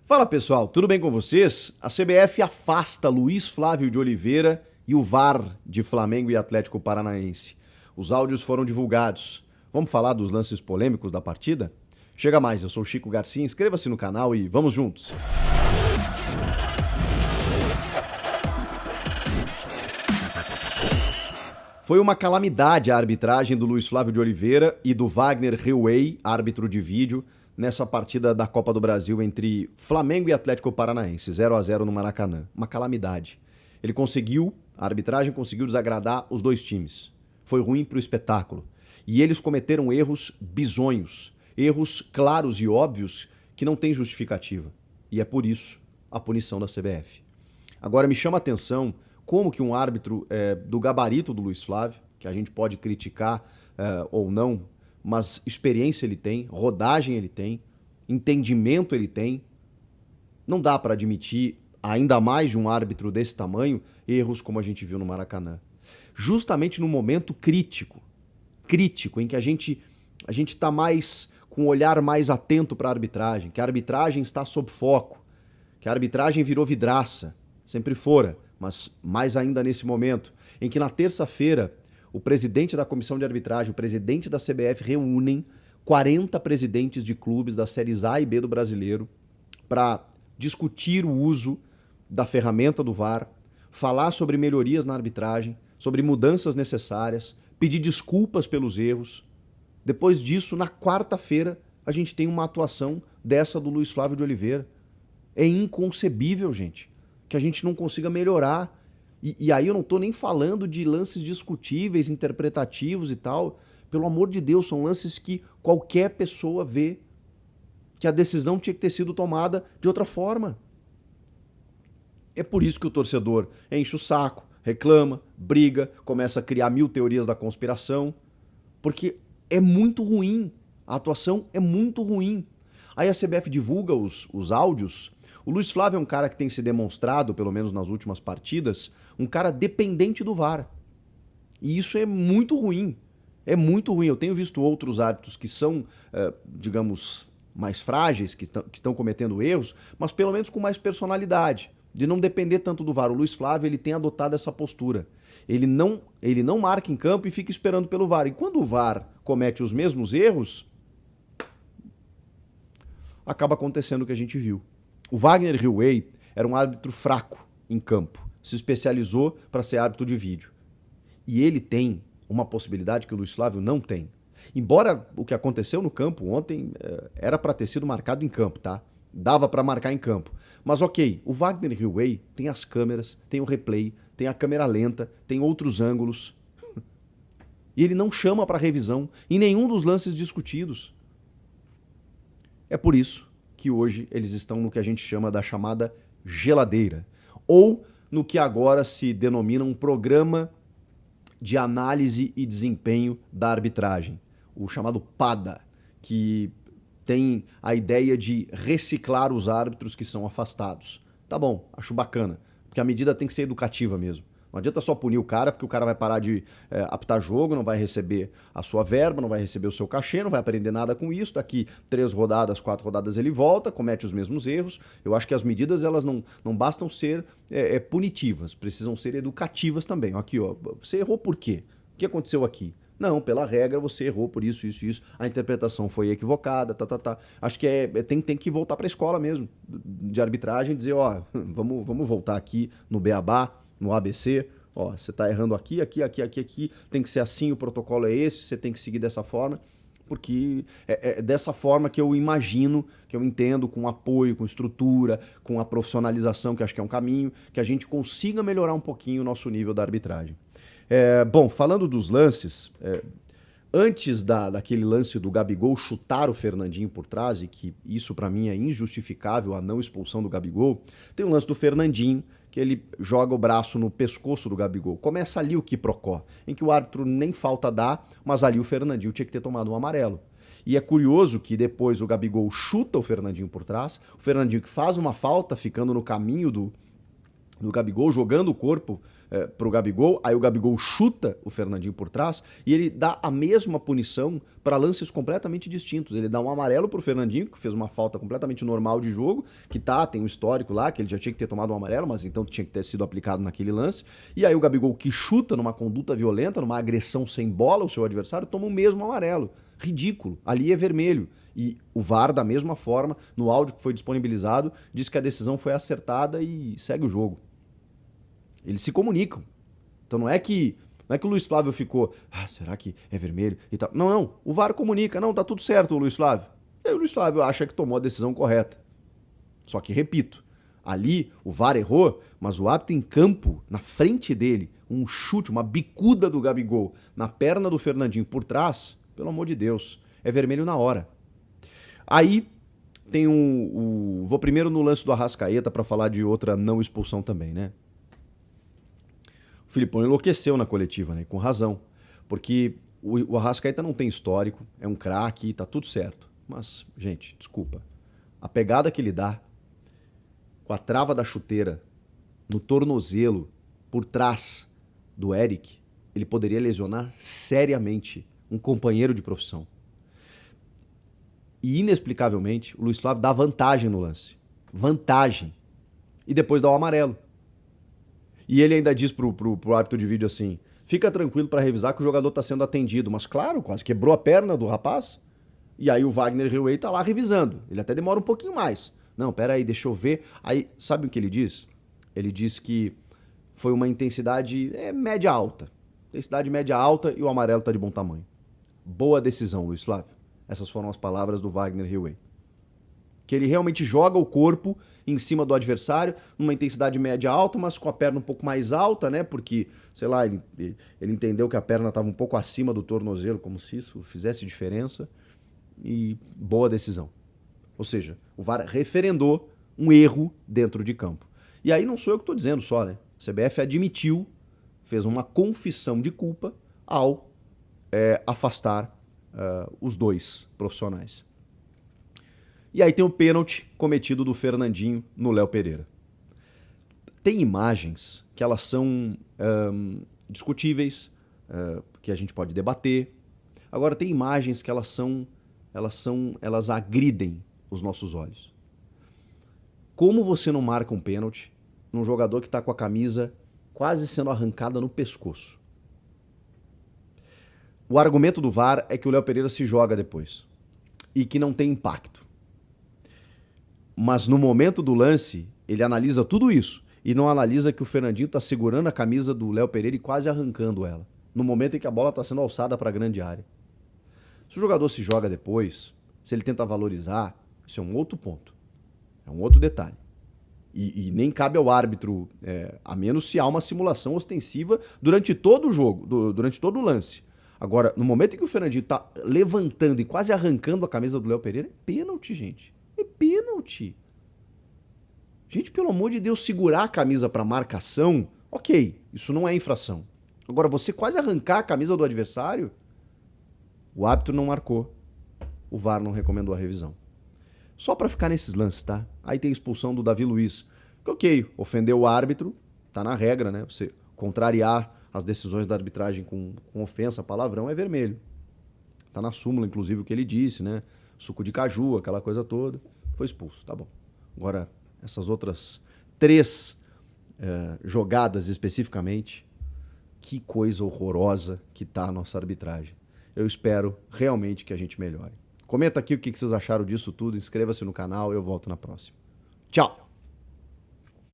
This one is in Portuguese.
Fala pessoal, tudo bem com vocês? A CBF afasta Luiz Flávio de Oliveira e o VAR de Flamengo e Atlético Paranaense. Os áudios foram divulgados. Vamos falar dos lances polêmicos da partida? Chega mais, eu sou o Chico Garcia, inscreva-se no canal e vamos juntos! Foi uma calamidade a arbitragem do Luiz Flávio de Oliveira e do Wagner Hillway, árbitro de vídeo, nessa partida da Copa do Brasil entre Flamengo e Atlético Paranaense, 0-0 no Maracanã. Uma calamidade. A arbitragem conseguiu desagradar os dois times. Foi ruim para o espetáculo. E eles cometeram erros bizonhos, erros claros e óbvios que não têm justificativa. E é por isso a punição da CBF. Agora me chama a atenção como que um árbitro do gabarito do Luiz Flávio, que a gente pode criticar ou não, mas experiência ele tem, rodagem ele tem, entendimento ele tem. Não dá para admitir, ainda mais de um árbitro desse tamanho, erros como a gente viu no Maracanã. Justamente no momento crítico, em que a gente está mais com um olhar mais atento para a arbitragem, que a arbitragem está sob foco, que a arbitragem virou vidraça, sempre fora, mas mais ainda nesse momento, em que na terça-feira o presidente da comissão de arbitragem, o presidente da CBF reúnem 40 presidentes de clubes das séries A e B do brasileiro para discutir o uso da ferramenta do VAR, falar sobre melhorias na arbitragem, sobre mudanças necessárias, pedir desculpas pelos erros. Depois disso, na quarta-feira, a gente tem uma atuação dessa do Luiz Flávio de Oliveira. É inconcebível, gente, que a gente não consiga melhorar. E aí eu não estou nem falando de lances discutíveis, interpretativos e tal. Pelo amor de Deus, são lances que qualquer pessoa vê que a decisão tinha que ter sido tomada de outra forma. É por isso que o torcedor enche o saco, reclama, briga, começa a criar 1000 teorias da conspiração, porque é muito ruim, a atuação é muito ruim. Aí a CBF divulga os áudios. O Luiz Flávio é um cara que tem se demonstrado, pelo menos nas últimas partidas, um cara dependente do VAR. E isso é muito ruim. É muito ruim. Eu tenho visto outros árbitros que são, digamos, mais frágeis, que estão cometendo erros, mas pelo menos com mais personalidade, de não depender tanto do VAR. O Luiz Flávio ele tem adotado essa postura. Ele não marca em campo e fica esperando pelo VAR. E quando o VAR comete os mesmos erros, acaba acontecendo o que a gente viu. O Wagner Hillway era um árbitro fraco em campo. Se especializou para ser árbitro de vídeo. E ele tem uma possibilidade que o Luiz Flávio não tem. Embora o que aconteceu no campo ontem era para ter sido marcado em campo, tá? Dava para marcar em campo. Mas ok, o Wagner Hillway tem as câmeras, tem o replay, tem a câmera lenta, tem outros ângulos. E ele não chama para revisão em nenhum dos lances discutidos. É por isso que hoje eles estão no que a gente chama da chamada geladeira. Ou no que agora se denomina um programa de análise e desempenho da arbitragem, o chamado PADA, que tem a ideia de reciclar os árbitros que são afastados. Tá bom, acho bacana, porque a medida tem que ser educativa mesmo. Não adianta só punir o cara, porque o cara vai parar de apitar jogo, não vai receber a sua verba, não vai receber o seu cachê, não vai aprender nada com isso. Daqui 3 rodadas, 4 rodadas ele volta, comete os mesmos erros. Eu acho que as medidas elas não bastam ser punitivas, precisam ser educativas também. Aqui, ó, você errou por quê? O que aconteceu aqui? Não, pela regra você errou por isso, isso, isso. A interpretação foi equivocada, tá. Acho que tem que voltar para a escola mesmo, de arbitragem, dizer, ó, vamos voltar aqui no Beabá, no ABC, ó, você tá errando aqui, tem que ser assim, o protocolo é esse, você tem que seguir dessa forma, porque é dessa forma que eu imagino, que eu entendo, com apoio, com estrutura, com a profissionalização, que acho que é um caminho, que a gente consiga melhorar um pouquinho o nosso nível da arbitragem. Bom, falando dos lances, antes daquele lance do Gabigol chutar o Fernandinho por trás, e que isso pra mim é injustificável, a não expulsão do Gabigol, tem o lance do Fernandinho, que ele joga o braço no pescoço do Gabigol. Começa ali o quiprocó, em que o árbitro nem falta dá, mas ali o Fernandinho tinha que ter tomado um amarelo. E é curioso que depois o Gabigol chuta o Fernandinho por trás, o Fernandinho que faz uma falta, ficando no caminho do Gabigol, jogando o corpo pro Gabigol, aí o Gabigol chuta o Fernandinho por trás e ele dá a mesma punição para lances completamente distintos. Ele dá um amarelo pro Fernandinho, que fez uma falta completamente normal de jogo, que tem um histórico lá, que ele já tinha que ter tomado um amarelo, mas então tinha que ter sido aplicado naquele lance. E aí o Gabigol, que chuta numa conduta violenta, numa agressão sem bola, o seu adversário toma o mesmo amarelo. Ridículo. Ali é vermelho. E o VAR, da mesma forma, no áudio que foi disponibilizado, diz que a decisão foi acertada e segue o jogo. Eles se comunicam. Então não é que o Luiz Flávio ficou, será que é vermelho e tal. Não. O VAR comunica, não, tá tudo certo, Luiz Flávio. E aí o Luiz Flávio acha que tomou a decisão correta. Só que, repito, ali o VAR errou, mas o árbitro em campo, na frente dele, um chute, uma bicuda do Gabigol na perna do Fernandinho por trás, pelo amor de Deus, é vermelho na hora. Aí tem vou primeiro no lance do Arrascaeta para falar de outra não expulsão também, né? O Filipão enlouqueceu na coletiva, né? Com razão. Porque o Arrascaeta não tem histórico, é um craque, tá tudo certo. Mas, gente, desculpa. A pegada que ele dá com a trava da chuteira no tornozelo por trás do Eric, ele poderia lesionar seriamente um companheiro de profissão. E, inexplicavelmente, o Luiz Flávio dá vantagem no lance. Vantagem. E depois dá o amarelo. E ele ainda diz pro árbitro de vídeo assim, fica tranquilo para revisar que o jogador tá sendo atendido. Mas claro, quase quebrou a perna do rapaz. E aí o Wagner Hillway tá lá revisando. Ele até demora um pouquinho mais. Não, pera aí, deixa eu ver. Aí, sabe o que ele diz? Ele diz que foi uma intensidade média-alta. Intensidade média-alta e o amarelo tá de bom tamanho. Boa decisão, Luiz Flávio. Essas foram as palavras do Wagner Hillway. Que ele realmente joga o corpo em cima do adversário, numa intensidade média alta, mas com a perna um pouco mais alta, né? Porque, sei lá, ele entendeu que a perna estava um pouco acima do tornozelo, como se isso fizesse diferença. E boa decisão. Ou seja, o VAR referendou um erro dentro de campo. E aí não sou eu que estou dizendo só, né? A CBF admitiu, fez uma confissão de culpa ao afastar os dois profissionais. E aí tem o pênalti cometido do Fernandinho no Léo Pereira. Tem imagens que elas são discutíveis, que a gente pode debater. Agora tem imagens que elas agridem os nossos olhos. Como você não marca um pênalti num jogador que está com a camisa quase sendo arrancada no pescoço? O argumento do VAR é que o Léo Pereira se joga depois e que não tem impacto. Mas no momento do lance, ele analisa tudo isso e não analisa que o Fernandinho está segurando a camisa do Léo Pereira e quase arrancando ela, no momento em que a bola está sendo alçada para a grande área. Se o jogador se joga depois, se ele tenta valorizar, isso é um outro ponto, é um outro detalhe. E nem cabe ao árbitro, a menos se há uma simulação ostensiva durante todo o jogo, durante todo o lance. Agora, no momento em que o Fernandinho está levantando e quase arrancando a camisa do Léo Pereira, é pênalti, gente. É pênalti. Gente, pelo amor de Deus, segurar a camisa para marcação, ok, isso não é infração. Agora, você quase arrancar a camisa do adversário, o árbitro não marcou. O VAR não recomendou a revisão. Só para ficar nesses lances, tá? Aí tem a expulsão do Davi Luiz. Que ok, ofendeu o árbitro, tá na regra, né? Você contrariar as decisões da arbitragem com ofensa, palavrão, é vermelho. Tá na súmula, inclusive, o que ele disse, né? Suco de caju, aquela coisa toda. Foi expulso, tá bom. Agora, essas outras 3 jogadas especificamente, que coisa horrorosa que tá a nossa arbitragem. Eu espero realmente que a gente melhore. Comenta aqui o que vocês acharam disso tudo, inscreva-se no canal, eu volto na próxima. Tchau!